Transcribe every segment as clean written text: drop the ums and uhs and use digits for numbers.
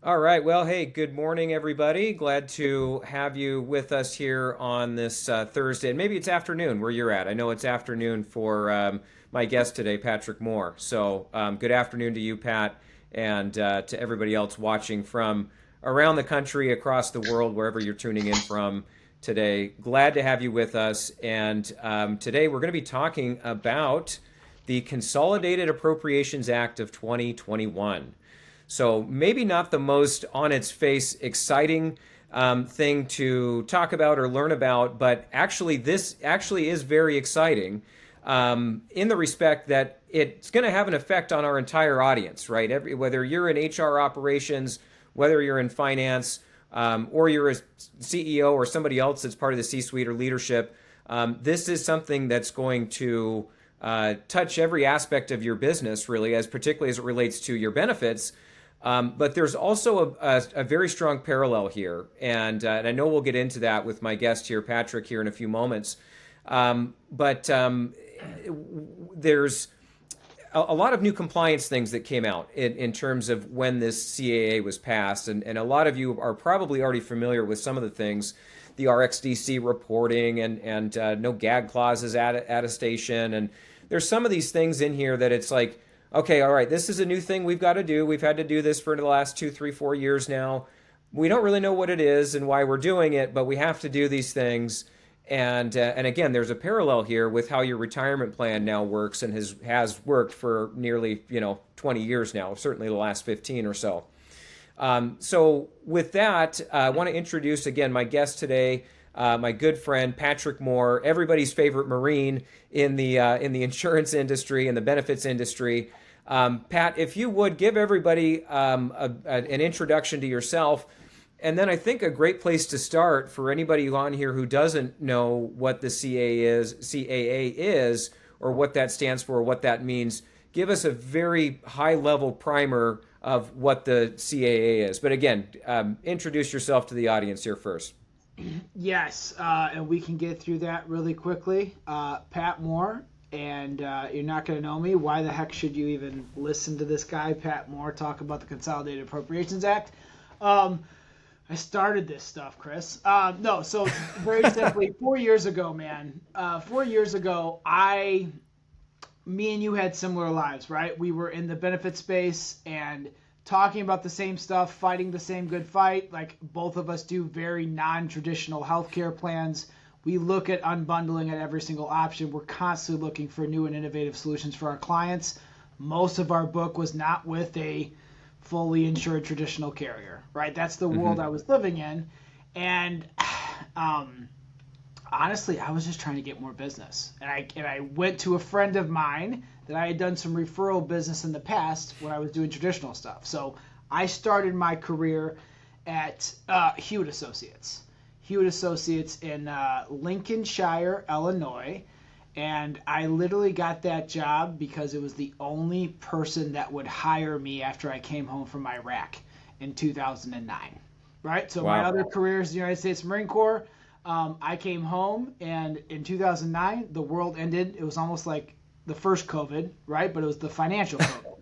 All right. Well, hey, good morning, everybody. Glad to have you with us here on this Thursday. And maybe it's afternoon where you're at. I know it's afternoon for my guest today, Patrick Moore. So, good afternoon to you, Pat, and to everybody else watching from around the country, across the world, wherever you're tuning in from today. Glad to have you with us. And today we're going to be talking about the Consolidated Appropriations Act of 2021. So maybe not the most on its face exciting thing to talk about or learn about, but actually this actually is very exciting in the respect that it's going to have an effect on our entire audience, right? Whether you're in HR operations, whether you're in finance, or you're a CEO or somebody else that's part of the C-suite or leadership, this is something that's going to touch every aspect of your business, really, as particularly as it relates to your benefits. But there's also a very strong parallel here, and I know we'll get into that with my guest here, Patrick, here in a few moments. But there's a lot of new compliance things that came out in terms of when this CAA was passed, and a lot of you are probably already familiar with some of the things, the RxDC reporting and no gag clauses attestation, and there's some of these things in here that it's like, okay, all right, this is a new thing we've got to do. We've had to do this for the last 2, 3, 4 years now. We don't really know what it is and why we're doing it, but we have to do these things. And again, there's a parallel here with how your retirement plan now works and has worked for nearly 20 years now, certainly the last 15 or so. So with that, I want to introduce again my guest today, my good friend Patrick Moore, everybody's favorite Marine in the insurance industry and the benefits industry. Pat, if you would give everybody an introduction to yourself, and then I think a great place to start for anybody on here who doesn't know what the CAA is, or what that stands for, or what that means, give us a very high-level primer of what the CAA is. But again, introduce yourself to the audience here first. Yes, and we can get through that really quickly. Pat Moore, and you're not going to know me. Why the heck should you even listen to this guy, Pat Moore, talk about the Consolidated Appropriations Act? I started this stuff, Chris. No, so very simply, 4 years ago, man. 4 years ago, me and you had similar lives, right? We were in the benefit space and talking about the same stuff, fighting the same good fight. Like, both of us do very non-traditional healthcare plans. We look at unbundling at every single option. We're constantly looking for new and innovative solutions for our clients. Most of our book was not with a fully insured traditional carrier, right? That's the world I was living in. And honestly, I was just trying to get more business. And I went to a friend of mine that I had done some referral business in the past when I was doing traditional stuff. So I started my career at Hewitt Associates. Hewitt Associates in Lincolnshire, Illinois. And I literally got that job because it was the only person that would hire me after I came home from Iraq in 2009. Right? So my other career is the United States Marine Corps. I came home, and in 2009, the world ended. It was almost like the first COVID, right? But it was the financial COVID.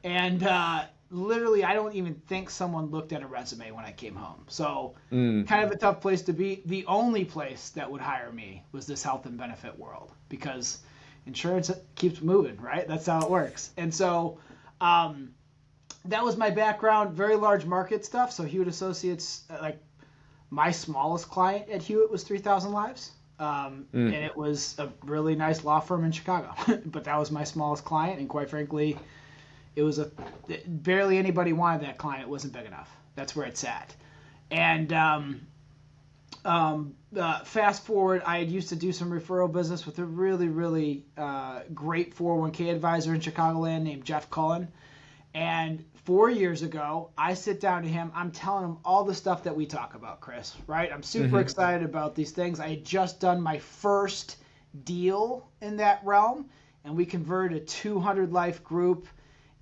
And literally, I don't even think someone looked at a resume when I came home. So kind of a tough place to be. The only place that would hire me was this health and benefit world, because insurance keeps moving, right? That's how it works. And so that was my background, very large market stuff. So Hewitt Associates, my smallest client at Hewitt was 3,000 lives. And it was a really nice law firm in Chicago. But that was my smallest client, and quite frankly, it was barely anybody wanted that client. It wasn't big enough. That's where it's at. And fast forward, I had used to do some referral business with a really, really great 401k advisor in Chicagoland named Jeff Cullen. And 4 years ago, I sit down to him. I'm telling him all the stuff that we talk about, Chris, right? I'm super excited about these things. I had just done my first deal in that realm, and we converted a 200 life group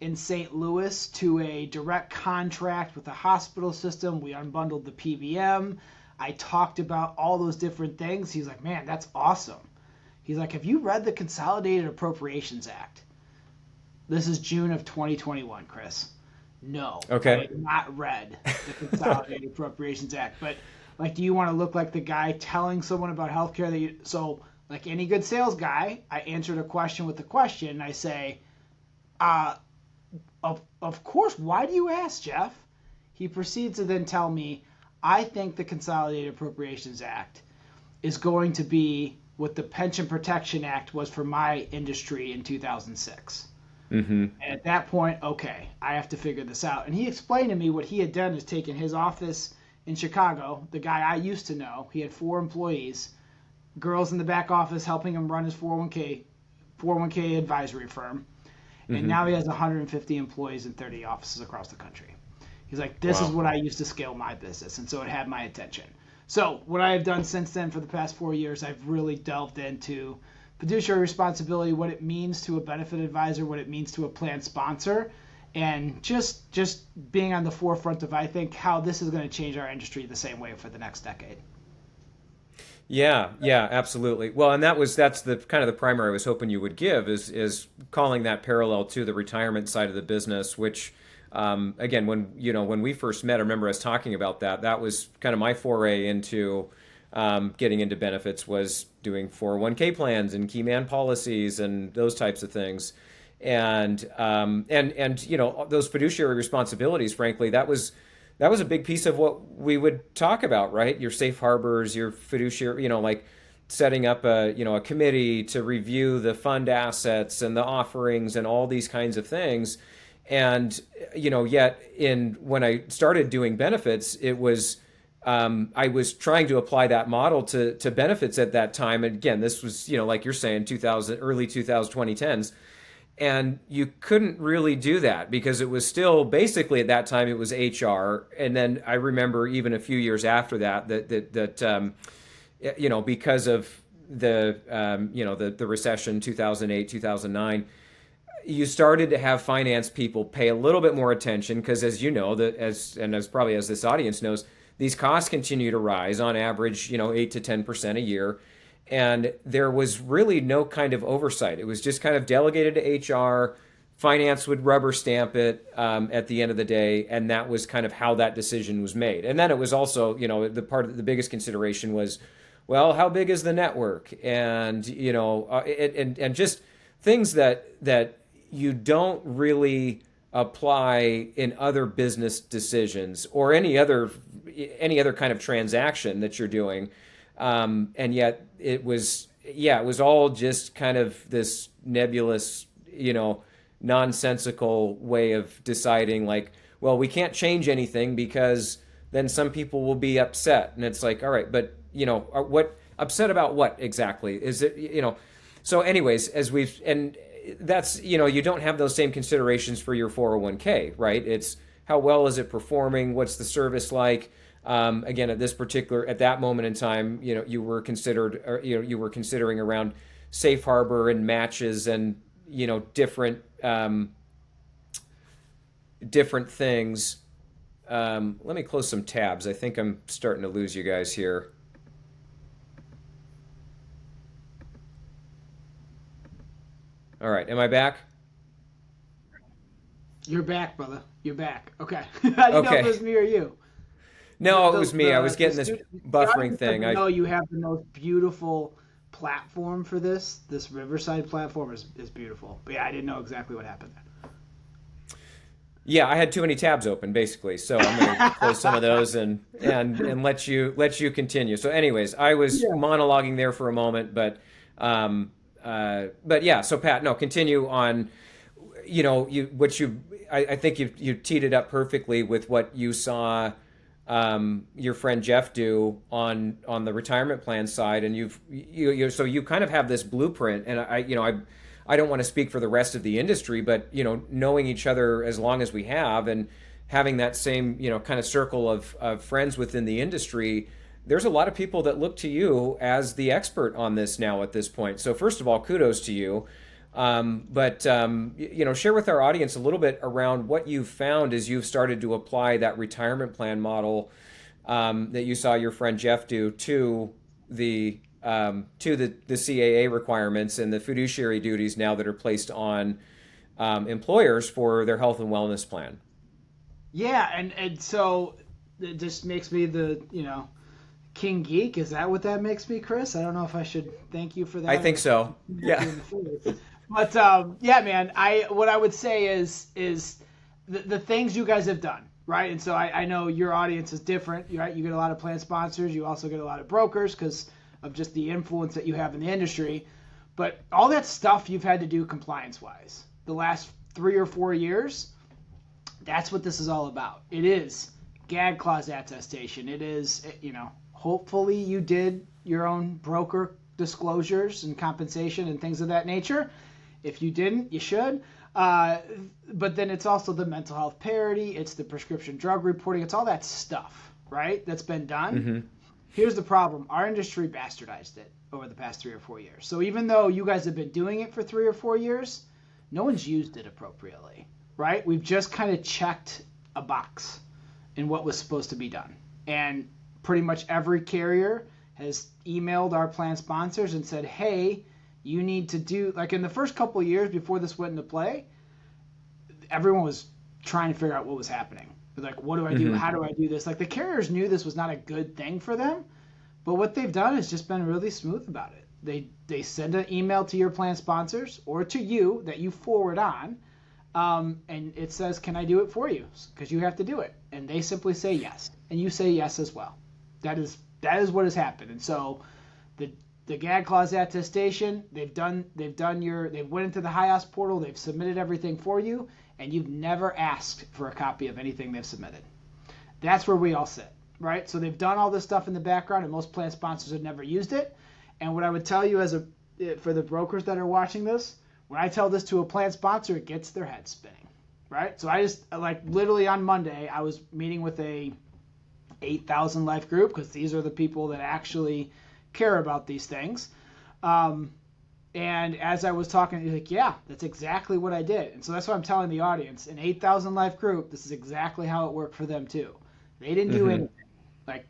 in St. Louis to a direct contract with the hospital system. We unbundled the PBM. I talked about all those different things. He's like, man, that's awesome. He's like, have you read the Consolidated Appropriations Act? This is June of 2021, Chris. No, I Okay. have not read the Consolidated Appropriations Act. But like, do you want to look like the guy telling someone about healthcare that you? So, like any good sales guy, I answered a question with a question. And I say, uh, of course. Why do you ask, Jeff? He proceeds to then tell me, I think the Consolidated Appropriations Act is going to be what the Pension Protection Act was for my industry in 2006. Mm-hmm. And at that point, okay, I have to figure this out. And he explained to me what he had done is taken his office in Chicago, the guy I used to know. He had 4 employees, girls in the back office helping him run his 401k advisory firm. And Mm-hmm. now he has 150 employees in 30 offices across the country. He's like, this is Wow. what I used to scale my business. And so it had my attention. So what I have done since then for the past 4 years, I've really delved into fiduciary responsibility, what it means to a benefit advisor, what it means to a plan sponsor, and just being on the forefront of, I think, how this is going to change our industry the same way for the next decade. Yeah, yeah, absolutely. Well, and that's the kind of the primer I was hoping you would give is calling that parallel to the retirement side of the business, which again, when we first met, I remember us talking about that. That was kind of my foray into getting into benefits, was doing 401k plans and key man policies and those types of things. And those fiduciary responsibilities, frankly, that was a big piece of what we would talk about, right? Your safe harbors, your fiduciary, like setting up a committee to review the fund assets and the offerings and all these kinds of things. And yet in when I started doing benefits, it was I was trying to apply that model to benefits at that time. And again, this was like you're saying, 2000, early 2000, 2010s. And you couldn't really do that because it was still basically at that time it was HR. And then I remember even a few years after that because of the recession 2008 2009, you started to have finance people pay a little bit more attention because, as you know, as this audience knows, these costs continue to rise on average 8 to 10% a year. And there was really no kind of oversight. It was just kind of delegated to HR. Finance would rubber stamp it at the end of the day, and that was kind of how that decision was made. And then it was also, the biggest consideration was, well, how big is the network, and and just things that you don't really apply in other business decisions or any other kind of transaction that you're doing. And yet it was all just kind of this nebulous, nonsensical way of deciding, like, well, we can't change anything because then some people will be upset. And it's like, all right, but what upset about what exactly is it? So anyways, and that's, you don't have those same considerations for your 401k, right? It's how well is it performing? What's the service like? Again, at that moment in time, you were considering around safe harbor and matches and different things. Let me close some tabs. I think I'm starting to lose you guys here. All right, am I back? You're back, brother. You're back. Okay. I didn't know if it Okay. was me or you. No, it The was me. I was the getting this student, the buffering audience thing. doesn't know you have the most beautiful platform for this. This Riverside platform is beautiful. But yeah, I didn't know exactly what happened Yeah, I had too many tabs open basically, so I'm going to close some of those and let you continue. So, anyways, I was there. monologuing there for a moment, but yeah. So, Pat, no, continue on. I think you teed it up perfectly with what you saw your friend Jeff do on the retirement plan side, and so you kind of have this blueprint. And I don't want to speak for the rest of the industry, but knowing each other as long as we have and having that same kind of circle of friends within the industry, there's a lot of people that look to you as the expert on this now at this point. So first of all, kudos to you. But share with our audience a little bit around what you've found as you've started to apply that retirement plan model that you saw your friend Jeff do to the CAA requirements and the fiduciary duties now that are placed on employers for their health and wellness plan. Yeah, and so it just makes me the, king geek. Is that what that makes me, Chris? I don't know if I should thank you for I that think or so. smack Yeah. you in the face. But yeah, man, what I would say is the things you guys have done, right? And so I know your audience is different, right? You get a lot of plan sponsors, you also get a lot of brokers because of just the influence that you have in the industry. But all that stuff you've had to do compliance wise the last 3 or 4 years, that's what this is all about. It is gag clause attestation. It is, hopefully you did your own broker disclosures and compensation and things of that nature. If you didn't, you should. But then it's also the mental health parity. It's the prescription drug reporting. It's all that stuff, right? That's been done. Mm-hmm. Here's the problem. Our industry bastardized it over the past 3 or 4 years. So even though you guys have been doing it for 3 or 4 years, no one's used it appropriately, right? We've just kind of checked a box in what was supposed to be done. And pretty much every carrier has emailed our plan sponsors and said, hey, you need to do, like in the first couple of years before this went into play, everyone was trying to figure out what was happening. Like, what do I do? Mm-hmm. How do I do this? Like the carriers knew this was not a good thing for them, but what they've done is just been really smooth about it. They send an email to your plan sponsors or to you that you forward on, and it says, can I do it for you? Because you have to do it. And they simply say yes. And you say yes as well. That is what has happened. And so the gag clause attestation, they've went into the HIOS portal, they've submitted everything for you, and you've never asked for a copy of anything they've submitted. That's where we all sit, right? So they've done all this stuff in the background, and most plan sponsors have never used it. And what I would tell you for the brokers that are watching this, when I tell this to a plan sponsor, it gets their head spinning, right? So I just, like, literally on Monday, I was meeting with a 8,000 life group, because these are the people that actually care about these things. And as I was talking, he's like, yeah, that's exactly what I did. And so that's what I'm telling the audience. An 8,000 life group, this is exactly how it worked for them too. They didn't do anything. Like,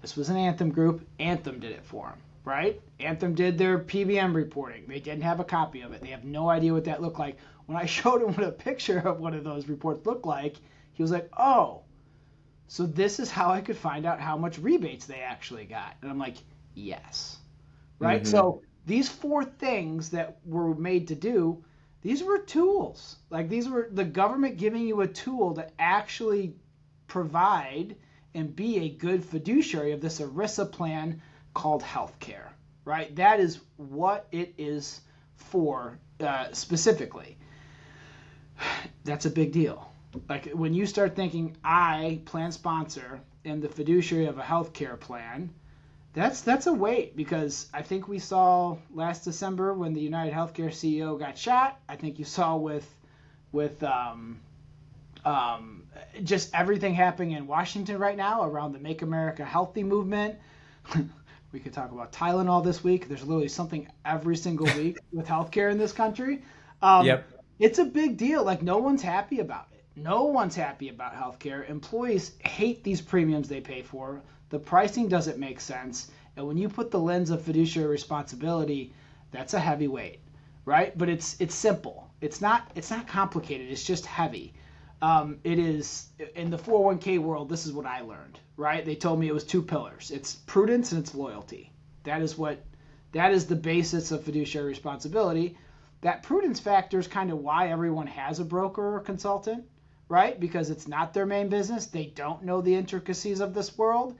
this was an Anthem group. Anthem did it for them, right? Anthem did their PBM reporting. They didn't have a copy of it. They have no idea what that looked like. When I showed him what a picture of one of those reports looked like, he was like, oh, so this is how I could find out how much rebates they actually got. And I'm like, yes, right? Mm-hmm. So these 4 things that were made to do, these were tools. Like, these were the government giving you a tool to actually provide and be a good fiduciary of this ERISA plan called healthcare, right? That is what it is for specifically. That's a big deal. Like, when you start thinking, I, plan sponsor, am the fiduciary of a healthcare plan, that's a weight, because I think we saw last December when the United Healthcare CEO got shot. I think you saw with just everything happening in Washington right now around the Make America Healthy movement. We could talk about Tylenol this week. There's literally something every single week with healthcare in this country. Yep. It's a big deal. Like, no one's happy about it. No one's happy about healthcare. Employees hate these premiums they pay for. The pricing doesn't make sense. And when you put the lens of fiduciary responsibility, that's a heavy weight, right? But it's simple. It's not complicated. It's just heavy. It is, in the 401k world, this is what I learned, right? They told me it was 2 pillars. It's prudence and it's loyalty. That is the basis of fiduciary responsibility. That prudence factor is kind of why everyone has a broker or consultant, right? Because it's not their main business. They don't know the intricacies of this world.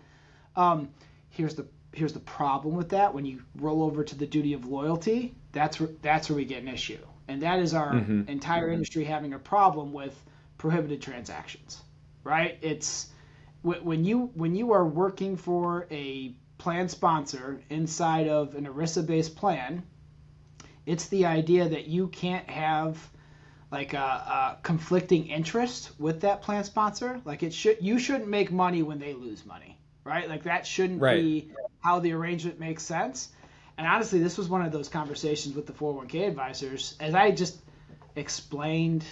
Here's the problem with that. When you roll over to the duty of loyalty, that's where we get an issue. And that is our entire industry having a problem with prohibited transactions, right? It's when you are working for a plan sponsor inside of an ERISA-based plan, it's the idea that you can't have like a conflicting interest with that plan sponsor. Like, you shouldn't make money when they lose money, right? Like, that shouldn't be how the arrangement makes sense. And honestly, this was one of those conversations with the 401k advisors, as I just explained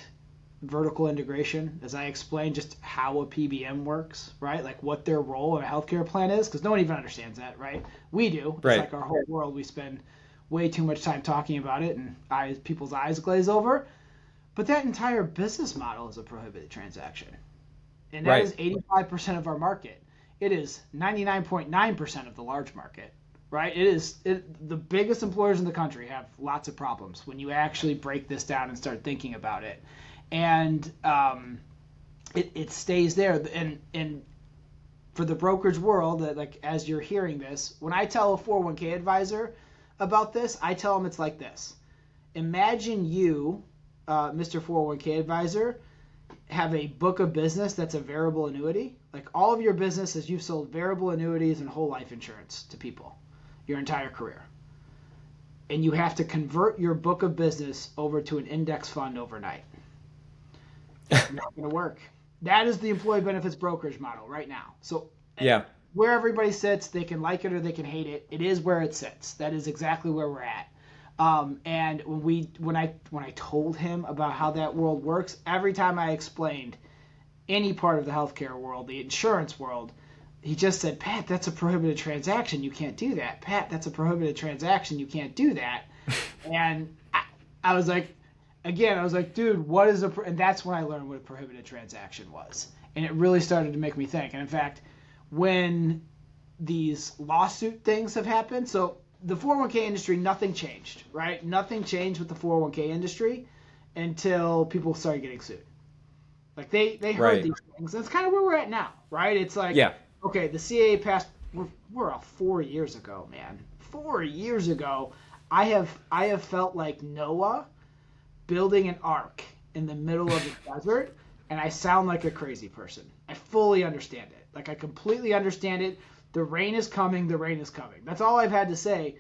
vertical integration, as I explained just how a PBM works, right? Like, what their role in a healthcare plan is, because no one even understands that, right? We do. It's like our whole world. We spend way too much time talking about it, and people's eyes glaze over. But that entire business model is a prohibited transaction, And that Right. is 85% of our market. It is 99.9% of the large market, right? The biggest employers in the country have lots of problems when you actually break this down and start thinking about it. And it stays there. And for the brokerage world, that like as you're hearing this, when I tell a 401k advisor about this, I tell them it's like this. Imagine you, Mr. 401k advisor, have a book of business that's a variable annuity. Like all of your business is you've sold variable annuities and whole life insurance to people your entire career. And you have to convert your book of business over to an index fund overnight. It's not going to work. That is the employee benefits brokerage model right now. So Yeah. where everybody sits, they can like it or they can hate it. It is where it sits. That is exactly where we're at. And when I told him about how that world works, every time I explained any part of the healthcare world, the insurance world, he just said, "Pat, that's a prohibited transaction. You can't do that. Pat, that's a prohibited transaction. You can't do that." And I was like, dude, what is and that's when I learned what a prohibited transaction was. And it really started to make me think. And in fact, when these lawsuit things have happened, so the 401k industry, nothing changed, right? Nothing changed with the 401k industry until people started getting sued. Like they heard Right. these things. That's kind of where we're at now, right? It's like, Yeah. okay, the CAA passed. We're 4 years ago, man. 4 years ago, I have felt like Noah building an ark in the middle of the desert, and I sound like a crazy person. I fully understand it. Like I completely understand it. The rain is coming. The rain is coming. That's all I've had to say.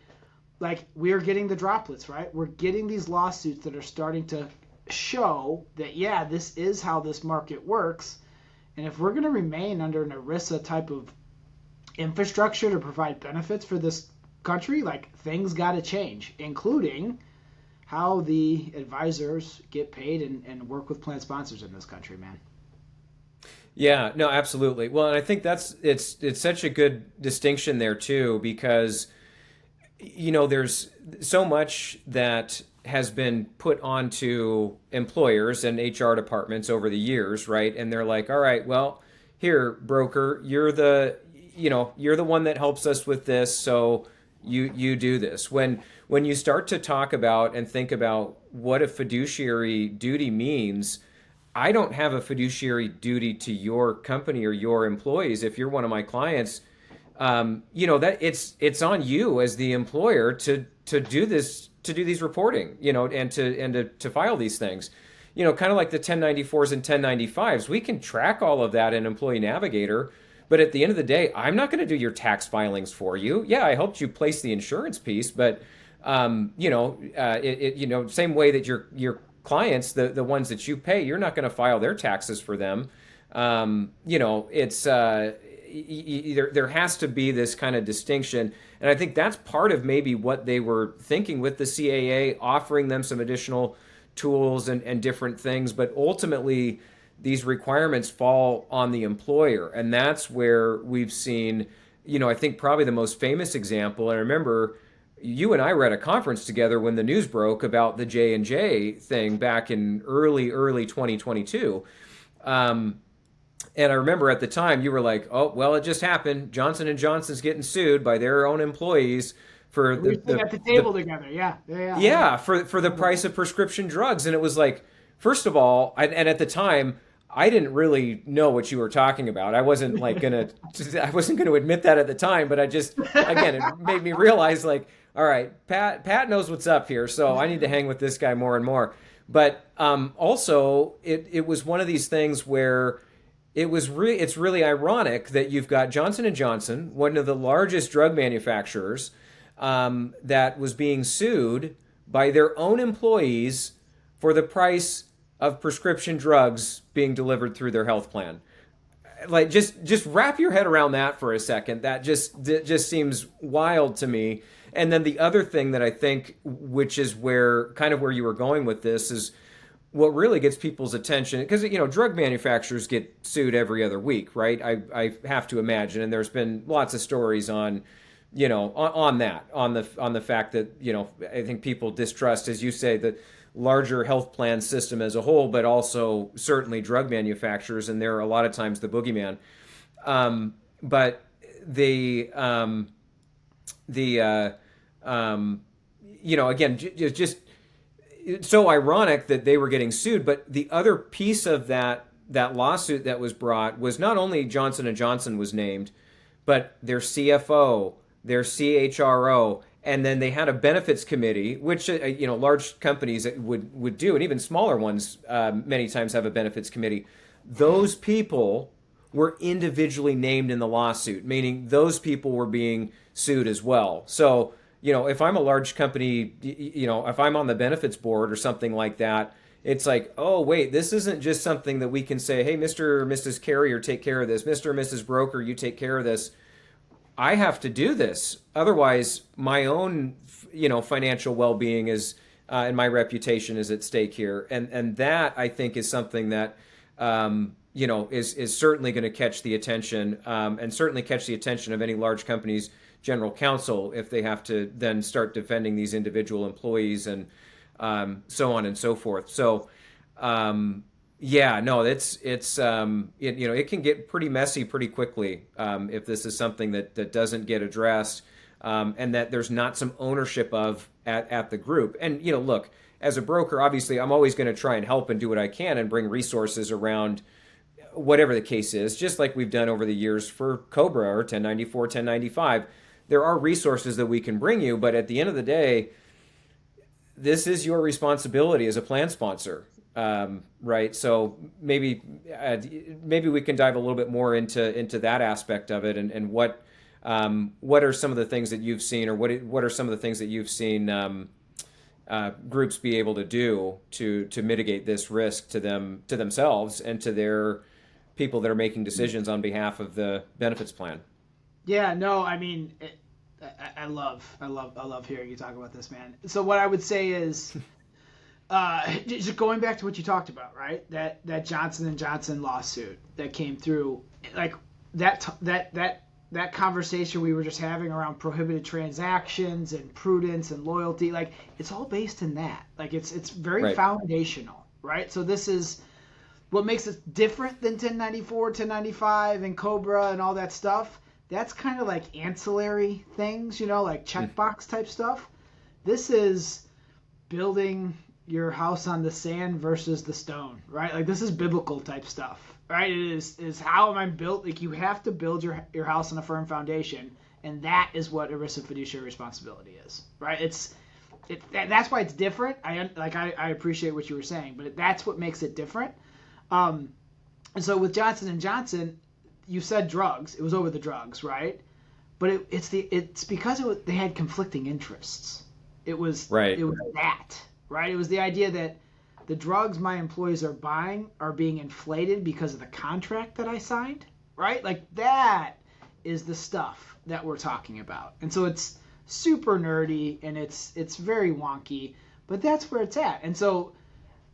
Like we're getting the droplets, right? We're getting these lawsuits that are starting to show that, yeah, this is how this market works. And if we're going to remain under an ERISA type of infrastructure to provide benefits for this country, like things got to change, including how the advisors get paid and work with plan sponsors in this country, man. Yeah, no, absolutely. Well, and I think it's such a good distinction there too, because there's so much that has been put onto employers and HR departments over the years, right? And they're like, all right, well, here, broker, you're the one that helps us with this, so you do this. When you start to talk about and think about what a fiduciary duty means, I don't have a fiduciary duty to your company or your employees. If you're one of my clients, that it's on you as the employer to do this, to do these reporting, and to file these things, kind of like the 1094s and 1095s. We can track all of that in Employee Navigator, but at the end of the day, I'm not going to do your tax filings for you. Yeah, I helped you place the insurance piece, but same way that your clients, the ones that you pay, you're not going to file their taxes for them. It's there has to be this kind of distinction, and I think that's part of maybe what they were thinking with the CAA, offering them some additional tools and different things. But ultimately, these requirements fall on the employer, and that's where we've seen, I think probably the most famous example. And I remember you and I were at a conference together when the news broke about the J&J thing back in early 2022. And I remember at the time you were like, "Oh, well, it just happened. Johnson & Johnson's getting sued by their own employees for We were at the table together, yeah. Yeah, for the price of prescription drugs." And it was like, first of all, and at the time, I didn't really know what you were talking about. I wasn't gonna admit that at the time, but I just, again, it made me realize, like, all right, Pat knows what's up here, so I need to hang with this guy more and more. But also, it was one of these things where it's really ironic that you've got Johnson & Johnson, one of the largest drug manufacturers, that was being sued by their own employees for the price of prescription drugs being delivered through their health plan. Like, just wrap your head around that for a second. That just seems wild to me. And then the other thing that I think, which is where you were going with this, is what really gets people's attention, because drug manufacturers get sued every other week, right? I have to imagine, and there's been lots of stories on the fact that I think people distrust, as you say, larger health plan system as a whole, but also certainly drug manufacturers, and they're a lot of times the boogeyman. But the again, just it's so ironic that they were getting sued. But the other piece of that lawsuit that was brought was not only Johnson and Johnson was named, but their CFO, their CHRO, and then they had a benefits committee, which large companies would do, and even smaller ones many times have a benefits committee. Those people were individually named in the lawsuit, meaning those people were being sued as well. So, if I'm a large company, if I'm on the benefits board or something like that, it's like, oh, wait, this isn't just something that we can say, hey, Mr. or Mrs. Carrier, take care of this. Mr. or Mrs. Broker, you take care of this. I have to do this. Otherwise, my own, financial well-being is and my reputation is at stake here. And that, I think, is something that, is certainly going to catch the attention and certainly catch the attention of any large company's general counsel if they have to then start defending these individual employees and so on and so forth. So, it can get pretty messy pretty quickly if this is something that doesn't get addressed and that there's not some ownership of at the group. And, look, as a broker, obviously, I'm always going to try and help and do what I can and bring resources around whatever the case is, just like we've done over the years for COBRA or 1094, 1095. There are resources that we can bring you, but at the end of the day, this is your responsibility as a plan sponsor, right? So maybe we can dive a little bit more into that aspect of it, and what are some of the things that you've seen, or what are some of the things that you've seen groups be able to do to mitigate this risk to themselves and to their people that are making decisions on behalf of the benefits plan. Yeah, no, I mean, I love hearing you talk about this, man. So what I would say is, just going back to what you talked about, right? That Johnson and Johnson lawsuit that came through, like that conversation we were just having around prohibited transactions and prudence and loyalty, like it's all based in that. Like it's very right. Foundational, right? So this is what makes it different than 1094, 1095, and COBRA and all that stuff. That's kind of like ancillary things, like checkbox type stuff. This is building your house on the sand versus the stone, right? Like this is biblical type stuff, right? It is how am I built? Like you have to build your house on a firm foundation, and that is what ERISA fiduciary responsibility is, right? That's why it's different. I appreciate what you were saying, but that's what makes it different. And so with Johnson and Johnson, you said drugs. It was over the drugs, right? But it's because they had conflicting interests. It was right. It was that, right? It was the idea that the drugs my employees are buying are being inflated because of the contract that I signed, right? Like that is the stuff that we're talking about. And so it's super nerdy and it's very wonky, but that's where it's at. And so,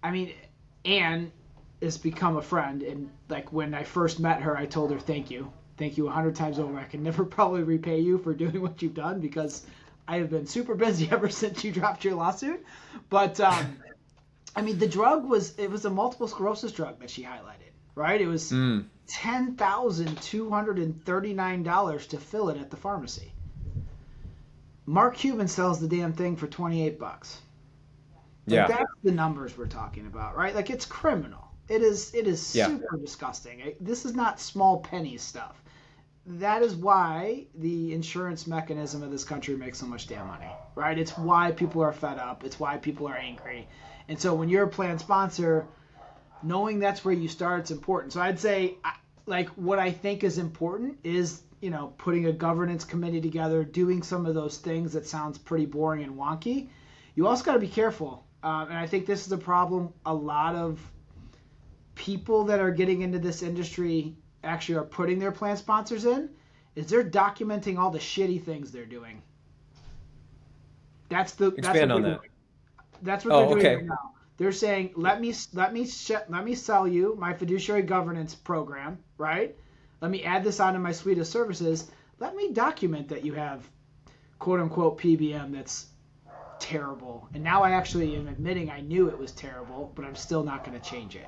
I mean, Anne has become a friend, and like when I first met her, I told her thank you 100 times over. I can never probably repay you for doing what you've done because I have been super busy ever since you dropped your lawsuit. But I mean, the drug was a multiple sclerosis drug that she highlighted, right? It was $10,239 to fill it at the pharmacy. Mark Cuban sells the damn thing for $28. Like, that's the numbers we're talking about, right? Like it's criminal. It is super disgusting. This is not small penny stuff. That is why the insurance mechanism of this country makes so much damn money, right? It's why people are fed up. It's why people are angry. And so when you're a plan sponsor, knowing that's where you start, it's important. So I'd say, like, what I think is important is, putting a governance committee together, doing some of those things that sounds pretty boring and wonky. You also got to be careful. And I think this is a problem a lot of people that are getting into this industry actually are putting their plan sponsors in, is they're documenting all the shitty things they're doing. Expand on that. That's what they're doing right now. They're saying, let me sell you my fiduciary governance program, right? Let me add this onto my suite of services. Let me document that you have quote unquote PBM that's terrible. And now I actually am admitting I knew it was terrible, but I'm still not going to change it.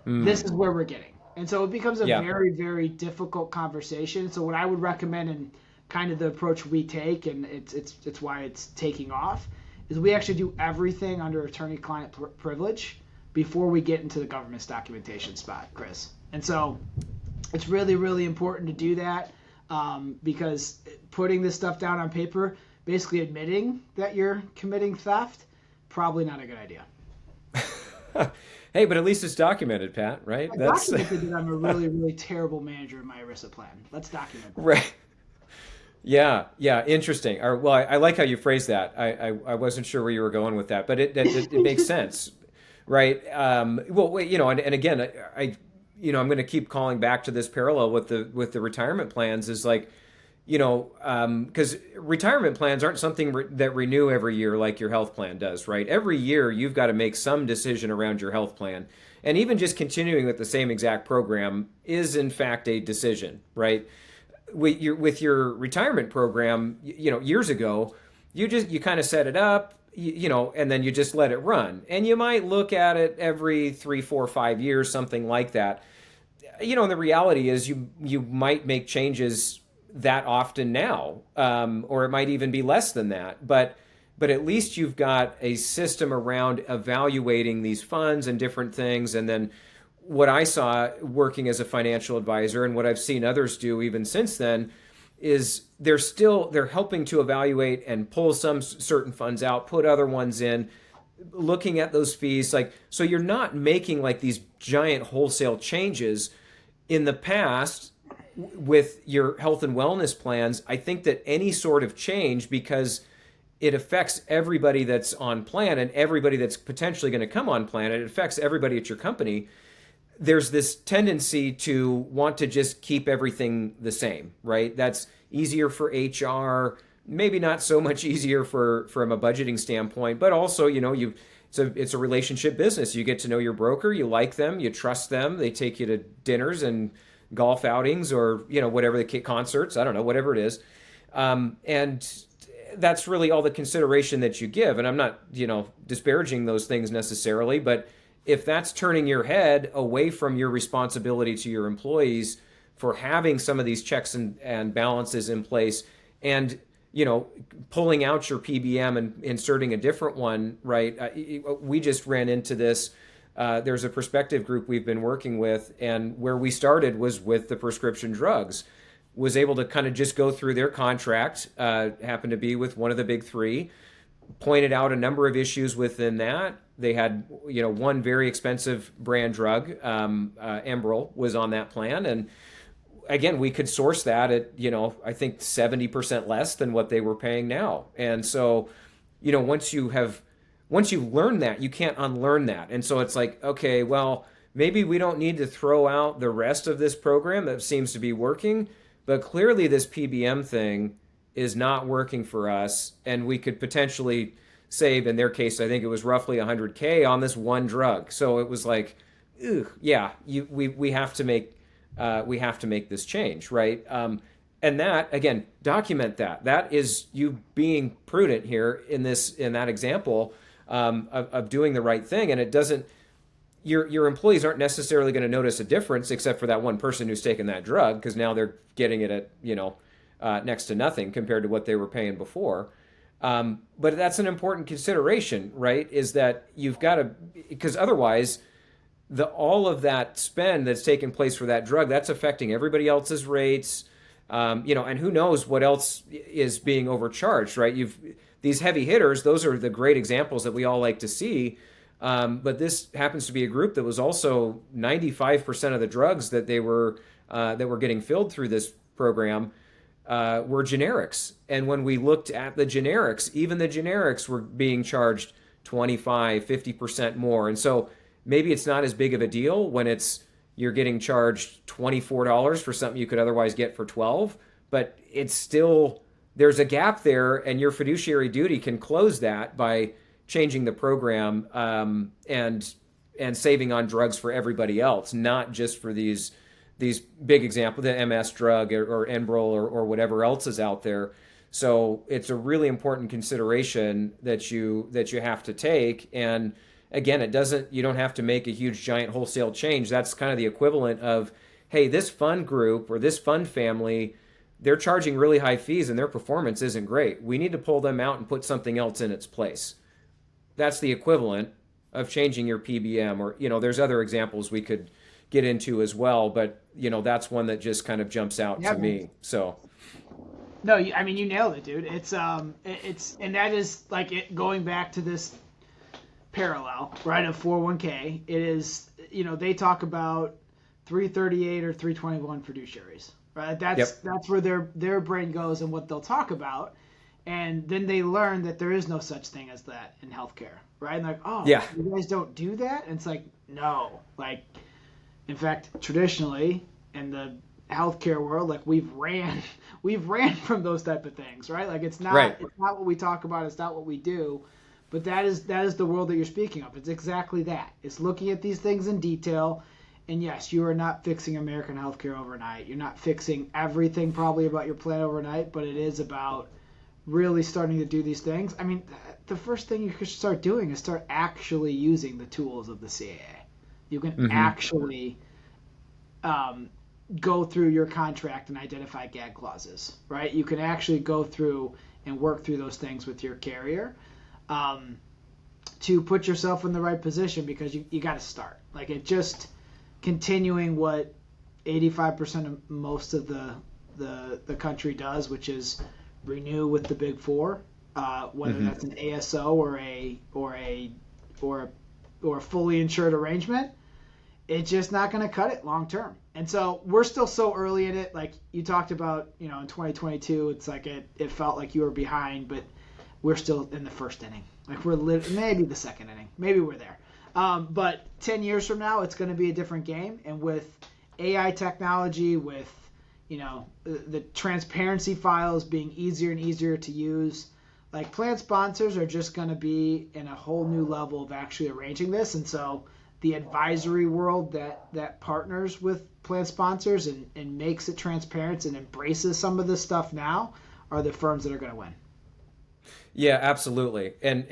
This is where we're getting. And so it becomes a Yeah. very, very difficult conversation. So what I would recommend, and kind of the approach we take, and it's why it's taking off, is we actually do everything under attorney-client privilege before we get into the government's documentation spot, Chris. And so it's really, really important to do that, because putting this stuff down on paper, basically admitting that you're committing theft, probably not a good idea. Hey, but at least it's documented, Pat, right? I documented that I'm a really, really terrible manager in my ERISA plan. Let's document that. Right. Yeah, yeah, interesting. Well, I like how you phrased that. I wasn't sure where you were going with that, but it makes sense, right? Well, wait, and again, I'm going to keep calling back to this parallel with the retirement plans is like, because retirement plans aren't something that renew every year like your health plan does, right? Every year you've got to make some decision around your health plan. And even just continuing with the same exact program is in fact a decision, right? With your retirement program, years ago, you kind of set it up, and then you just let it run. And you might look at it every 3, 4, 5 years, something like that. And the reality is you might make changes that often now, or it might even be less than that. But at least you've got a system around evaluating these funds and different things. And then what I saw working as a financial advisor and what I've seen others do even since then is they're helping to evaluate and pull some certain funds out, put other ones in, looking at those fees. So you're not making like these giant wholesale changes. In the past, with your health and wellness plans, I think that any sort of change, because it affects everybody that's on plan and everybody that's potentially going to come on plan, it affects everybody at your company. There's this tendency to want to just keep everything the same, right? That's easier for HR, maybe not so much easier from a budgeting standpoint, but also, it's a relationship business. You get to know your broker, you like them, you trust them, they take you to dinners and golf outings or, whatever the concerts, I don't know, whatever it is. And that's really all the consideration that you give. And I'm not, disparaging those things necessarily, but if that's turning your head away from your responsibility to your employees for having some of these checks and balances in place and, pulling out your PBM and inserting a different one, right? We just ran into this. There's a prospective group we've been working with, and where we started was with the prescription drugs. Was able to kind of just go through their contract, happened to be with one of the big three, pointed out a number of issues within that. They had, one very expensive brand drug, Enbrel, was on that plan. And again, we could source that at, I think 70% less than what they were paying now. And so, once you learn that, you can't unlearn that. And so it's like, okay, well, maybe we don't need to throw out the rest of this program that seems to be working, but clearly this PBM thing is not working for us. And we could potentially save, in their case, I think it was roughly $100K on this one drug. So it was like, yeah, we have to make this change, right? And that, again, document that. That is you being prudent here in that example of doing the right thing. And it doesn't, your employees aren't necessarily going to notice a difference except for that one person who's taken that drug, because now they're getting it at, next to nothing compared to what they were paying before. But that's an important consideration, right? Is that you've got to, because otherwise all of that spend that's taken place for that drug, that's affecting everybody else's rates, and who knows what else is being overcharged, right? These heavy hitters, those are the great examples that we all like to see. But this happens to be a group that was also 95% of the drugs that were getting filled through this program were generics. And when we looked at the generics, even the generics were being charged 25, 50% more. And so maybe it's not as big of a deal when you're getting charged $24 for something you could otherwise get for $12, but it's still, there's a gap there, and your fiduciary duty can close that by changing the program and saving on drugs for everybody else, not just for these big examples, the MS drug or Enbrel or whatever else is out there. So it's a really important consideration that you have to take. And again, you don't have to make a huge giant wholesale change. That's kind of the equivalent of, hey, this fund group or this fund family, they're charging really high fees and their performance isn't great. We need to pull them out and put something else in its place. That's the equivalent of changing your PBM, or, there's other examples we could get into as well, but that's one that just kind of jumps out to me. So no, I mean, you nailed it, dude. It's and that is like it going back to this parallel, right, of 401k. It is, they talk about 338 or 321 fiduciaries, right? That's where their brain goes and what they'll talk about. And then they learn that there is no such thing as that in healthcare, right? And like, oh, yeah, you guys don't do that? And it's like, no. Like, in fact, traditionally in the healthcare world, like we've ran from those type of things, right? Like it's not what we talk about, it's not what we do. But that is the world that you're speaking of. It's exactly that. It's looking at these things in detail. And yes, you are not fixing American healthcare overnight. You're not fixing everything probably about your plan overnight, but it is about really starting to do these things. I mean, the first thing you should start doing is start actually using the tools of the CAA. You can actually go through your contract and identify gag clauses, right? You can actually go through and work through those things with your carrier to put yourself in the right position, because you got to start. Like, it just continuing what 85% of most of the country does, which is renew with the big four, whether that's an ASO or a fully insured arrangement. It's just not going to cut it long term. And so we're still so early in it. Like you talked about, in 2022, it's like it felt like you were behind, but we're still in the first inning. Like we're maybe the second inning. Maybe we're there. But 10 years from now, it's going to be a different game. And with AI technology, with the transparency files being easier and easier to use, like plan sponsors are just going to be in a whole new level of actually arranging this. And so the advisory world that partners with plan sponsors and makes it transparent and embraces some of this stuff now are the firms that are going to win. Yeah, absolutely. And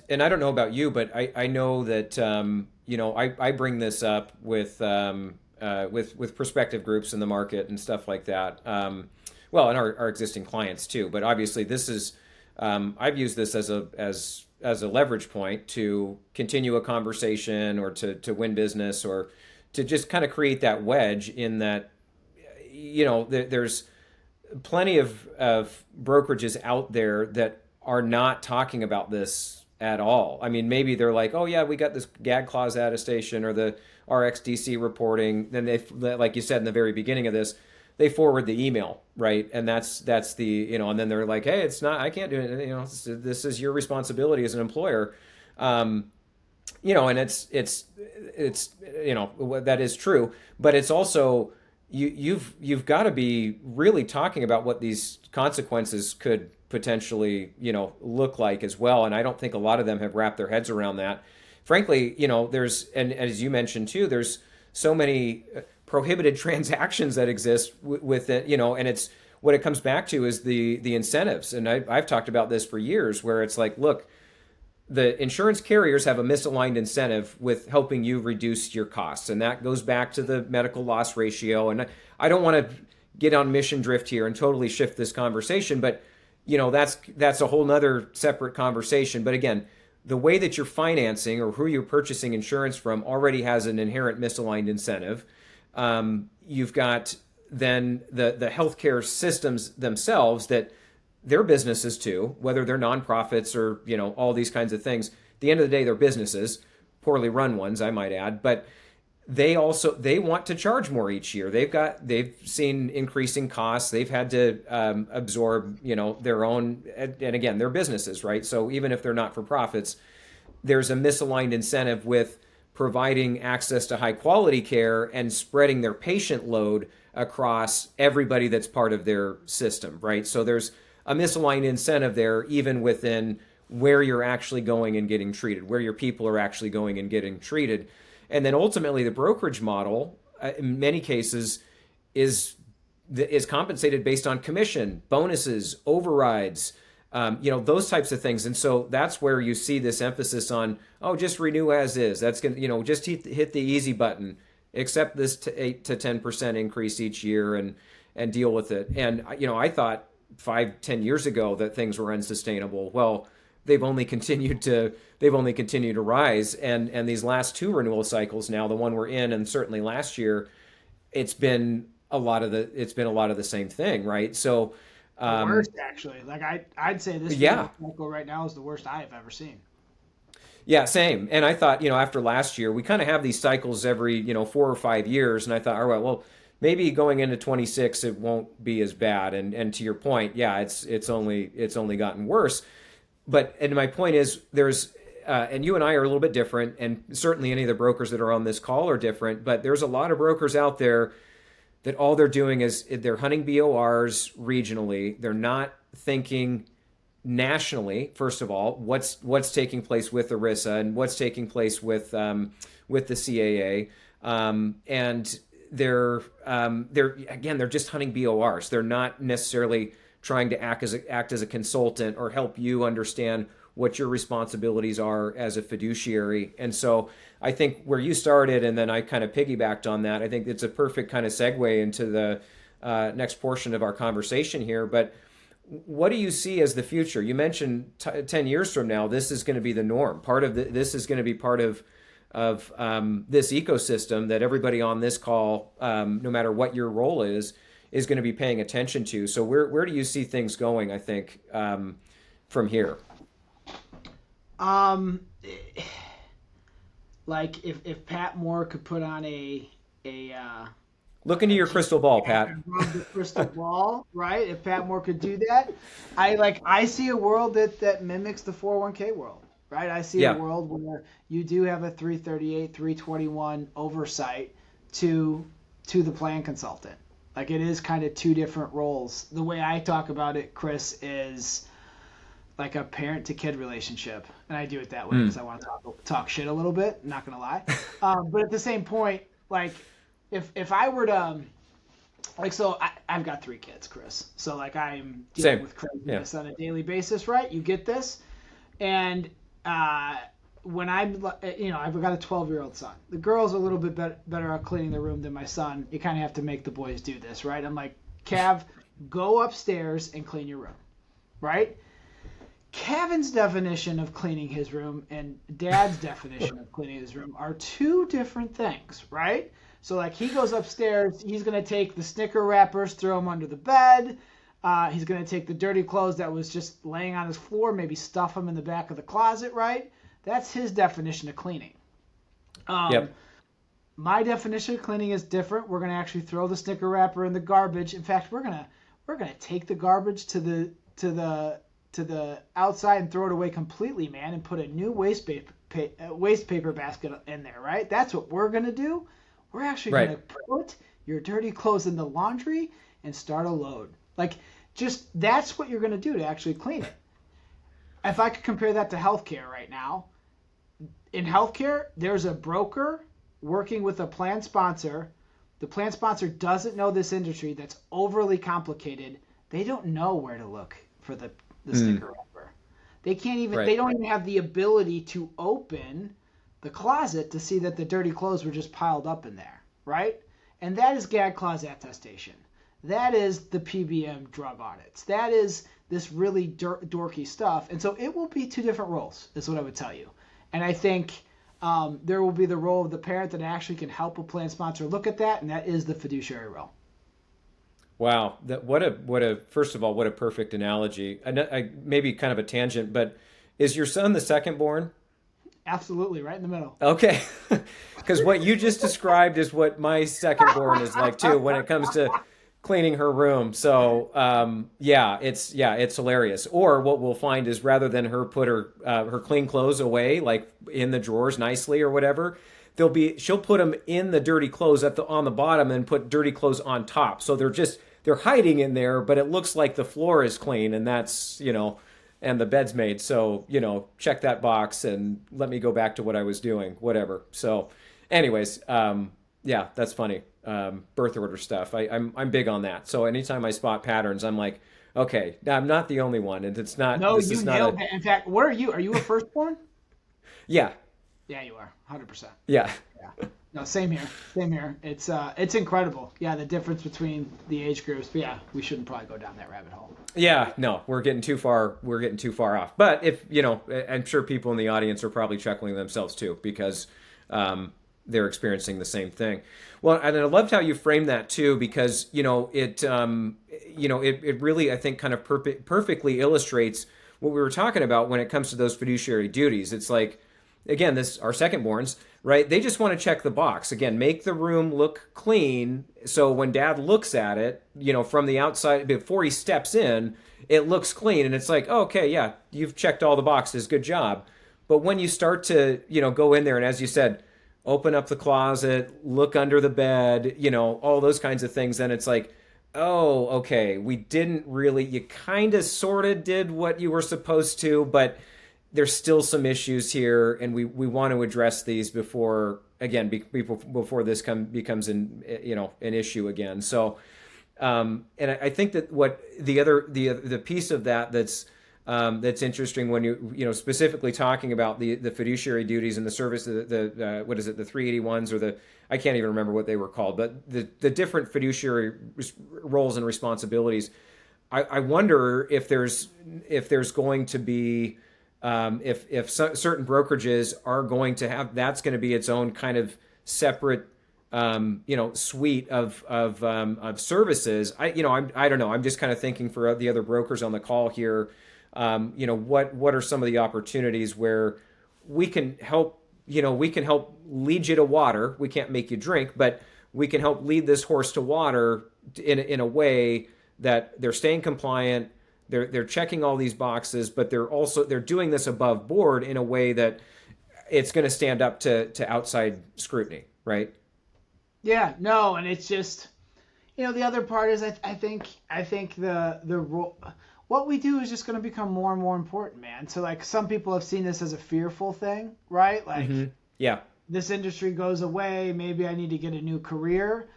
I don't know about you, but I know that I bring this up with prospective groups in the market and stuff like that. And our existing clients too. But obviously, this is I've used this as a leverage point to continue a conversation or to win business, or to just kind of create that wedge in that, there's plenty of brokerages out there that are not talking about this at all. I mean, maybe they're like, oh yeah, we got this gag clause attestation or the RxDC reporting. Then they, like you said in the very beginning of this, they forward the email, right? And that's the, and then they're like, hey, it's not, I can't do it. This is your responsibility as an employer. And it's that is true, but it's also, you've got to be really talking about what these consequences could potentially, look like as well. And I don't think a lot of them have wrapped their heads around that. Frankly, there's, and as you mentioned too, there's so many prohibited transactions that exist with it, and it's, what it comes back to is the incentives. And I've talked about this for years, where it's like, look, the insurance carriers have a misaligned incentive with helping you reduce your costs. And that goes back to the medical loss ratio. And I don't want to get on mission drift here and totally shift this conversation, but that's a whole nother separate conversation. But again, the way that you're financing or who you're purchasing insurance from already has an inherent misaligned incentive. You've got then the healthcare systems themselves, that they're businesses too, whether they're nonprofits or, all these kinds of things. At the end of the day, they're businesses, poorly run ones, I might add, but they want to charge more each year. They've seen increasing costs. They've had to absorb, their own, and again, they're businesses, right? So even if they're not for profits, there's a misaligned incentive with providing access to high quality care and spreading their patient load across everybody that's part of their system, right? So there's a misaligned incentive there, even within where you're actually going and getting treated, where your people are actually going and getting treated. And then ultimately the brokerage model, in many cases, is, is compensated based on commission, bonuses, overrides, those types of things. And so that's where you see this emphasis on, oh, just renew as is. That's going to, just hit the easy button, accept this to 8 to 10% increase each year and deal with it. And, I thought 5-10 years ago that things were unsustainable. Well, they've only continued to rise. And these last two renewal cycles now, the one we're in, and certainly last year, it's been a lot of the same thing, right? So, the worst, actually. Like I'd say this cycle right now is the worst I have ever seen. Yeah, same. And I thought, after last year, we kind of have these cycles every, 4 or 5 years. And I thought, all right, well, maybe going into 26, it won't be as bad. And to your point, yeah, it's only gotten worse. And my point is, there's, and you and I are a little bit different, and certainly any of the brokers that are on this call are different. But there's a lot of brokers out there that all they're doing is they're hunting BORs regionally. They're not thinking nationally. First of all, what's taking place with ERISA and what's taking place with the CAA, and they're just hunting BORs. They're not necessarily trying to act as a consultant or help you understand what your responsibilities are as a fiduciary. And so I think where you started, and then I kind of piggybacked on that, I think it's a perfect kind of segue into the next portion of our conversation here. But what do you see as the future? You mentioned 10 years from now, this is going to be the norm. This is going to be part of this ecosystem that everybody on this call, no matter what your role is going to be paying attention to. So where do you see things going, I think, from here? Like if Pat Moore could put on a look into your crystal ball, Pat. Rub the crystal ball, right? If Pat Moore could do that, I see a world that mimics the 401k world, right? I see a world where you do have a 338, 321 oversight to the plan consultant. Like, it is kind of two different roles. The way I talk about it, Chris, is like a parent to kid relationship, and I do it that way because I want to talk shit a little bit. I'm not gonna lie, but at the same point, like if I were to so I've got 3 kids, Chris. So like I'm dealing with craziness on a daily basis, right? You get this, and when I've got a 12-year-old son. The girl's a little bit better at cleaning the room than my son. You kind of have to make the boys do this, right? I'm like, Cav, go upstairs and clean your room, right? Kevin's definition of cleaning his room and Dad's definition of cleaning his room are two different things, right? So like he goes upstairs, he's going to take the Snicker wrappers, throw them under the bed. He's going to take the dirty clothes that was just laying on his floor, maybe stuff them in the back of the closet, right? That's his definition of cleaning. My definition of cleaning is different. We're going to actually throw the Snicker wrapper in the garbage. In fact, we're going to take the garbage to the outside and throw it away completely, man, and put a new waste paper basket in there, right? That's what we're going to do. We're actually going to put your dirty clothes in the laundry and start a load. Like, just that's what you're going to do to actually clean it. If I could compare that to healthcare right now, in healthcare, there's a broker working with a plan sponsor. The plan sponsor doesn't know this industry that's overly complicated. They don't know where to look for the sticker wrapper. They can't even. They don't even have the ability to open the closet to see that the dirty clothes were just piled up in there, right? And that is gag clause attestation. That is the PBM drug audits. That is this really dorky stuff. And so it will be two different roles, is what I would tell you. And I think there will be the role of the parent that actually can help a plan sponsor look at that, and that is the fiduciary role. Wow, first of all, what a perfect analogy. I maybe kind of a tangent, but is your son the second born? Absolutely, right in the middle. Okay, because what you just described is what my second born is like too when it comes to cleaning her room. So it's hilarious. Or what we'll find is rather than her put her clean clothes away like in the drawers nicely or whatever, she'll put them in the dirty clothes on the bottom and put dirty clothes on top. So they're hiding in there, but it looks like the floor is clean and that's, and the bed's made. So, check that box and let me go back to what I was doing, whatever. So anyways, that's funny. birth order stuff. I'm big on that. So anytime I spot patterns, I'm like, okay, I'm not the only one, and it's not. No, This you is not a. nailed it. In fact, what are you? Are you a firstborn? Yeah, Yeah, you are. 100%. yeah. Yeah. No, same here. Same here. It's incredible. Yeah, the difference between the age groups. But yeah, we shouldn't probably go down that rabbit hole. Yeah, no, we're getting too far. We're getting too far off. But if I'm sure people in the audience are probably chuckling themselves too because they're experiencing the same thing. Well, and I loved how you framed that too because it really I think kind of perfectly illustrates what we were talking about when it comes to those fiduciary duties. It's like again, this our second borns, right? They just want to check the box. Again, make the room look clean. So when dad looks at it, from the outside before he steps in, it looks clean and it's like, oh, okay, yeah, you've checked all the boxes. Good job. But when you start to, go in there and as you said, open up the closet, look under the bed, all those kinds of things, then it's like, oh, okay, we didn't really, you kind of sort of did what you were supposed to, but there's still some issues here, and we want to address these before before this becomes an issue again. So, and I think that what the piece of that's interesting when specifically talking about the fiduciary duties and the service the what is it, the 381s or the I can't even remember what they were called, but the different fiduciary roles and responsibilities. I wonder if there's going to be if certain brokerages are going to have that's going to be its own kind of separate suite of services. I don't know. I'm just kind of thinking for the other brokers on the call here. What are some of the opportunities where we can help? We can help lead you to water. We can't make you drink, but we can help lead this horse to water in a way that they're staying compliant. They're checking all these boxes, but they're doing this above board in a way that it's going to stand up to outside scrutiny, right? Yeah, no, and it's just, the other part is I think the role, what we do is just going to become more and more important, man. So like some people have seen this as a fearful thing, right? Like, yeah, this industry goes away, maybe I need to get a new career.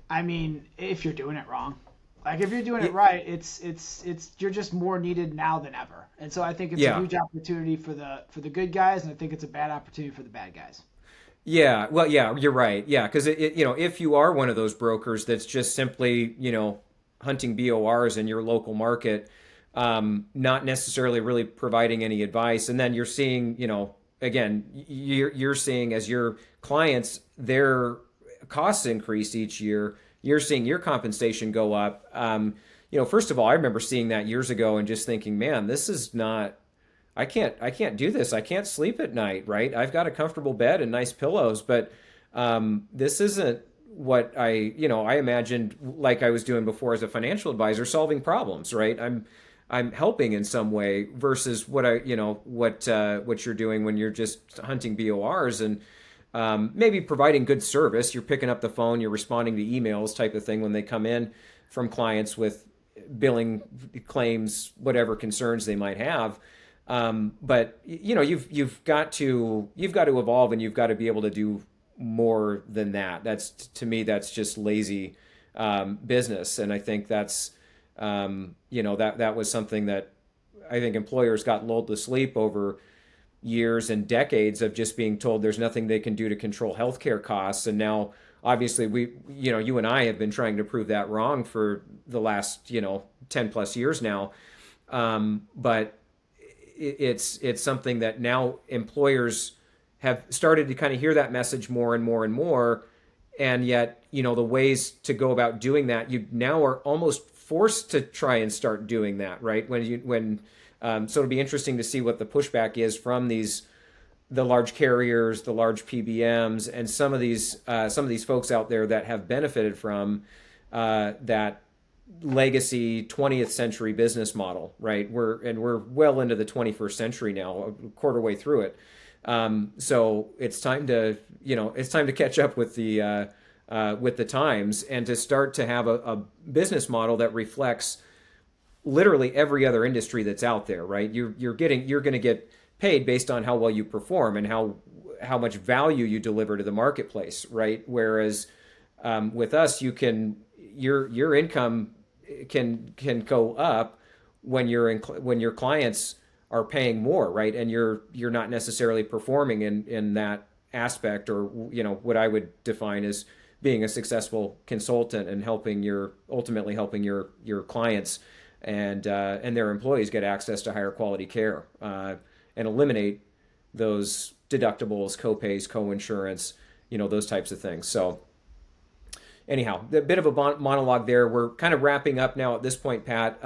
I mean, if you're doing it wrong. Like if you're doing it right, it's you're just more needed now than ever. And so I think it's a huge opportunity for the good guys, and I think it's a bad opportunity for the bad guys. Yeah, well, yeah, you're right. Yeah, because if you are one of those brokers that's just simply hunting BORs in your local market, not necessarily really providing any advice, and then you're seeing again you're seeing as your clients their costs increase each year. You're seeing your compensation go up. First of all, I remember seeing that years ago and just thinking, man, this is not. I can't do this. I can't sleep at night. Right? I've got a comfortable bed and nice pillows, but this isn't what I imagined like I was doing before as a financial advisor, solving problems. Right? I'm helping in some way versus what what you're doing when you're just hunting BORs and. Maybe providing good service. You're picking up the phone, you're responding to emails type of thing when they come in from clients with billing claims, whatever concerns they might have. But you've got to evolve and you've got to be able to do more than that. To me, that's just lazy business. And I think that's, that was something that I think employers got lulled to sleep over years and decades of just being told there's nothing they can do to control healthcare costs. And now obviously you and I have been trying to prove that wrong for the last, 10 plus years now. But it's something that now employers have started to kind of hear that message more and more and more. And yet, the ways to go about doing that, you now are almost forced to try and start doing that, right? So it'll be interesting to see what the pushback is from the large carriers, the large PBMs, and some of these folks out there that have benefited from that legacy 20th century business model, right? We're well into the 21st century now, a quarter way through it. So it's time to catch up with the times and to start to have a business model that reflects literally every other industry that's out there, right? You're going to get paid based on how well you perform and how much value you deliver to the marketplace, right? Whereas With us, your income can go up when when your clients are paying more, right? And you're not necessarily performing in that aspect, or what I would define as being a successful consultant and ultimately helping your clients and their employees get access to higher quality care, and eliminate those deductibles, co-pays, co-insurance, those types of things. So anyhow, a bit of a monologue there. We're kind of wrapping up now at this point, Pat.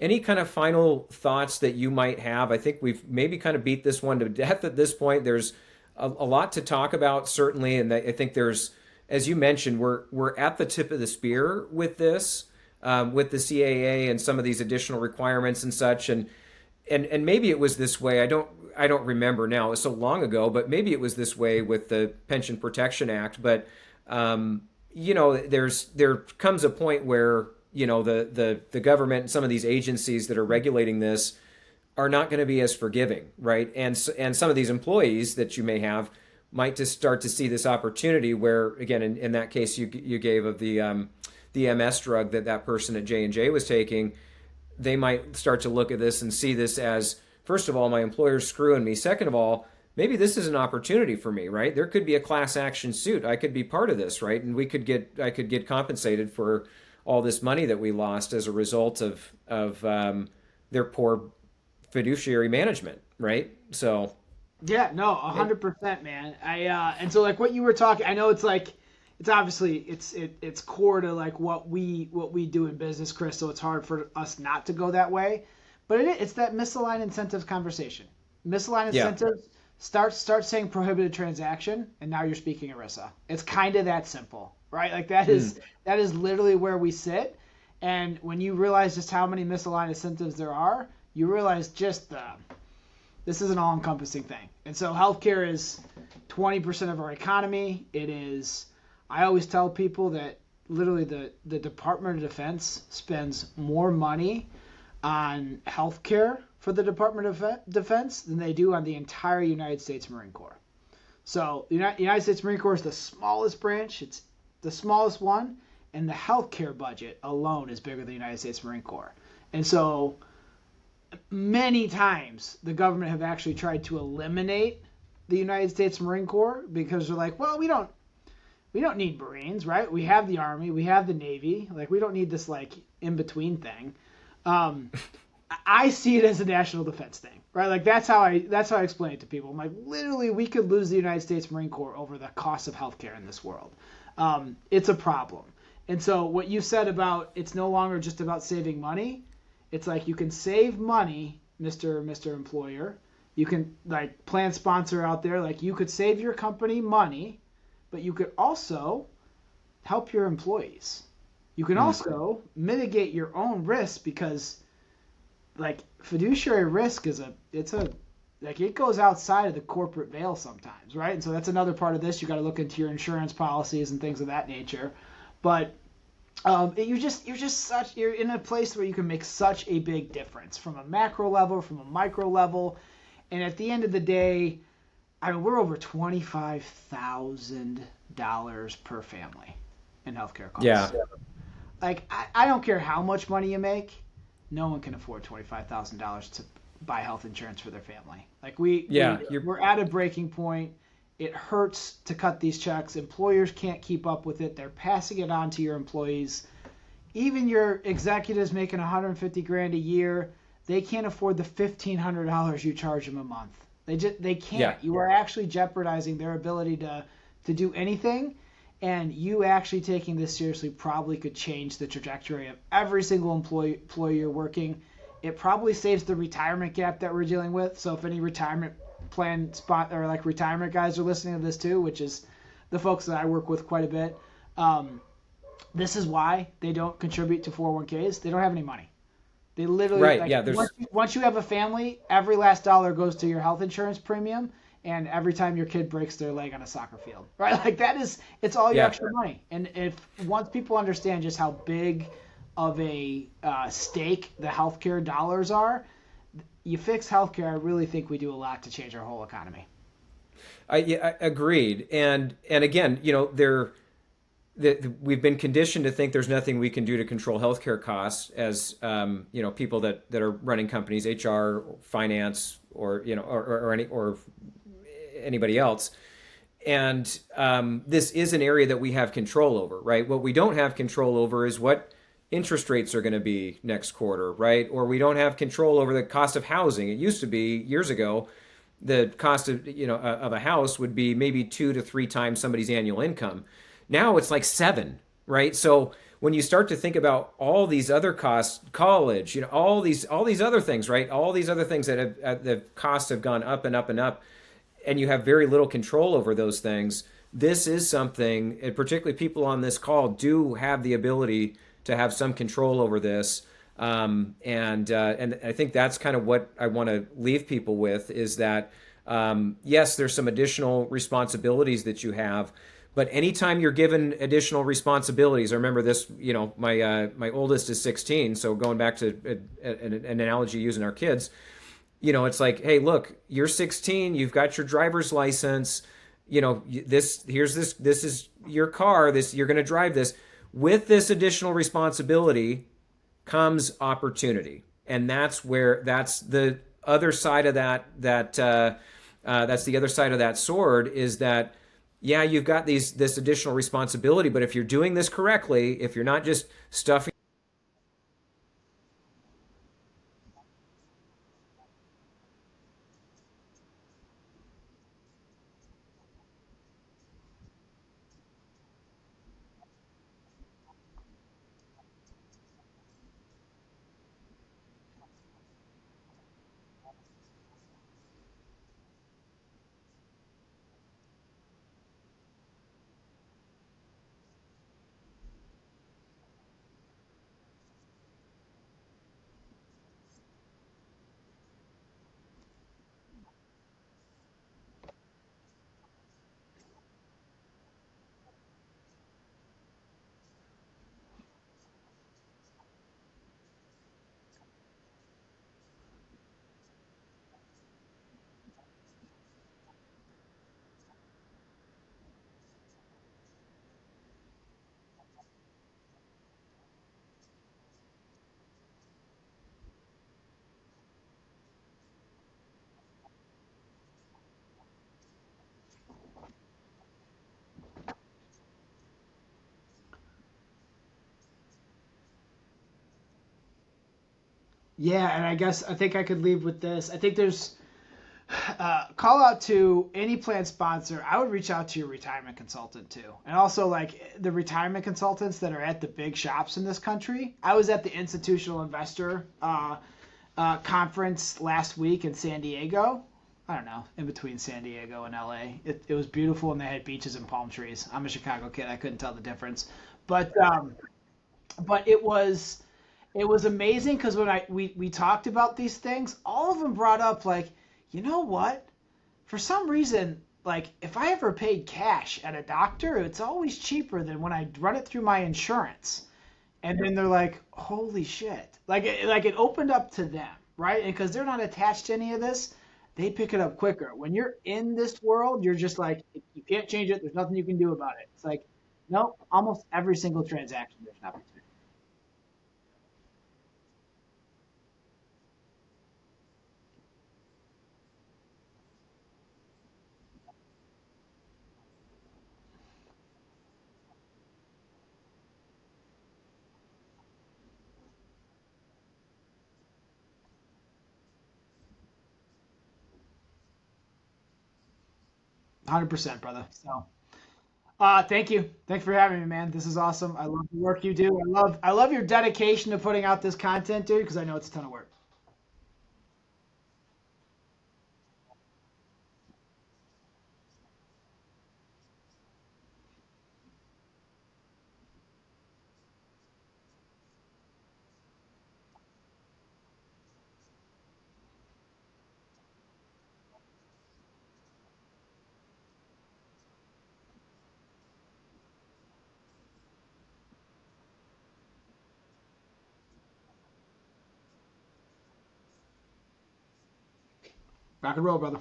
Any kind of final thoughts that you might have? I think we've maybe kind of beat this one to death at this point. There's a lot to talk about, certainly, and I think there's, as you mentioned, we're at the tip of the spear with this, with the CAA and some of these additional requirements and such, and maybe it was this way. I don't remember now. It was so long ago, but maybe it was this way with the Pension Protection Act. But there comes a point where the government and some of these agencies that are regulating this are not going to be as forgiving, right? And some of these employees that you may have might just start to see this opportunity where, again, in that case you gave of the MS drug that person at J&J was taking, they might start to look at this and see this as, first of all, my employer's screwing me. Second of all, maybe this is an opportunity for me, right? There could be a class action suit. I could be part of this, right? And I could get compensated for all this money that we lost as a result of their poor fiduciary management, right? So yeah, no, 100%, man. And so like what you were talking, I know it's like, it's obviously it's core to like what we do in business, Chris. So it's hard for us not to go that way, but it's that misaligned incentives conversation. Misaligned incentives. Start saying prohibited transaction, and now you're speaking ERISA. It's kind of that simple, right? Like that is literally where we sit. And when you realize just how many misaligned incentives there are, you realize this is an all-encompassing thing. And so healthcare is 20% of our economy. It is. I always tell people that literally the Department of Defense spends more money on healthcare for the Department of Defense than they do on the entire United States Marine Corps. So the United States Marine Corps is the smallest branch. It's the smallest one, and the healthcare budget alone is bigger than the United States Marine Corps. And so many times the government have actually tried to eliminate the United States Marine Corps because they're like, well, we don't need Marines, right? We have the Army, we have the Navy. Like, we don't need this like in between thing. I see it as a national defense thing, right? Like that's how I explain it to people. I'm like, literally, we could lose the United States Marine Corps over the cost of healthcare in this world. It's a problem. And so what you said about it's no longer just about saving money. It's like you can save money, Mr. Employer. You can, like, plan sponsor out there, like you could save your company money, but you could also help your employees. You can also mitigate your own risk because, like, fiduciary risk it goes outside of the in-corporate veil sometimes, right? And so that's another part of this. You got to look into your insurance policies and things of that nature. But you're in a place where you can make such a big difference from a macro level, from a micro level, and at the end of the day, I mean, we're over $25,000 per family in healthcare costs. Yeah. Like, I don't care how much money you make, no one can afford $25,000 to buy health insurance for their family. Like we're at a breaking point. It hurts to cut these checks. Employers can't keep up with it. They're passing it on to your employees. Even your executives making $150,000 a year, they can't afford the $1,500 you charge them a month. They can't. Yeah. You are actually jeopardizing their ability to do anything. And you actually taking this seriously probably could change the trajectory of every single employee you're working. It probably saves the retirement gap that we're dealing with. So if any retirement plan spot or like retirement guys are listening to this too, which is the folks that I work with quite a bit, this is why they don't contribute to 401ks. They don't have any money. They literally, right. Like, Yeah, once you have a family, every last dollar goes to your health insurance premium. And every time your kid breaks their leg on a soccer field, right? Like it's all your extra money. And once people understand just how big of a stake the healthcare dollars are, you fix healthcare. I really think we do a lot to change our whole economy. I agreed. And again, we've been conditioned to think there's nothing we can do to control healthcare costs as people that are running companies, HR, finance, or or anybody else. And this is an area that we have control over, right? What we don't have control over is what interest rates are going to be next quarter, right? Or we don't have control over the cost of housing. It used to be years ago, the cost of of a house would be maybe 2 to 3 times somebody's annual income. Now it's like 7, right? So when you start to think about all these other costs, college, all these other things, right? All these other things that have the costs have gone up and up and up, and you have very little control over those things. This is something, and particularly people on this call do have the ability to have some control over this. And I think that's kind of what I want to leave people with is that yes, there's some additional responsibilities that you have, but anytime you're given additional responsibilities, I remember this. My oldest is 16, so going back to an analogy using our kids, it's like, hey, look, you're 16, you've got your driver's license, this is your car, this you're going to drive this. With this additional responsibility comes opportunity, and that's the other side of that's the other side of that sword is that yeah, you've got this additional responsibility, but if you're doing this correctly, if you're not just stuffing. Yeah, and I think I could leave with this. I think there's call out to any plan sponsor. I would reach out to your retirement consultant too, and also like the retirement consultants that are at the big shops in this country. I was at the Institutional Investor conference last week in San Diego. I don't know, in between San Diego and LA. It was beautiful, and they had beaches and palm trees. I'm a Chicago kid. I couldn't tell the difference, but it was amazing because when we talked about these things, all of them brought up like, you know what? For some reason, like if I ever paid cash at a doctor, it's always cheaper than when I run it through my insurance. And then they're like, holy shit! Like it opened up to them, right? And because they're not attached to any of this, they pick it up quicker. When you're in this world, you're just like, you can't change it. There's nothing you can do about it. It's like, no, almost every single transaction there's an opportunity. 100%, brother. So, thank you. Thanks for having me, man. This is awesome. I love the work you do. I love your dedication to putting out this content, dude, because I know it's a ton of work. Rock and roll, brother.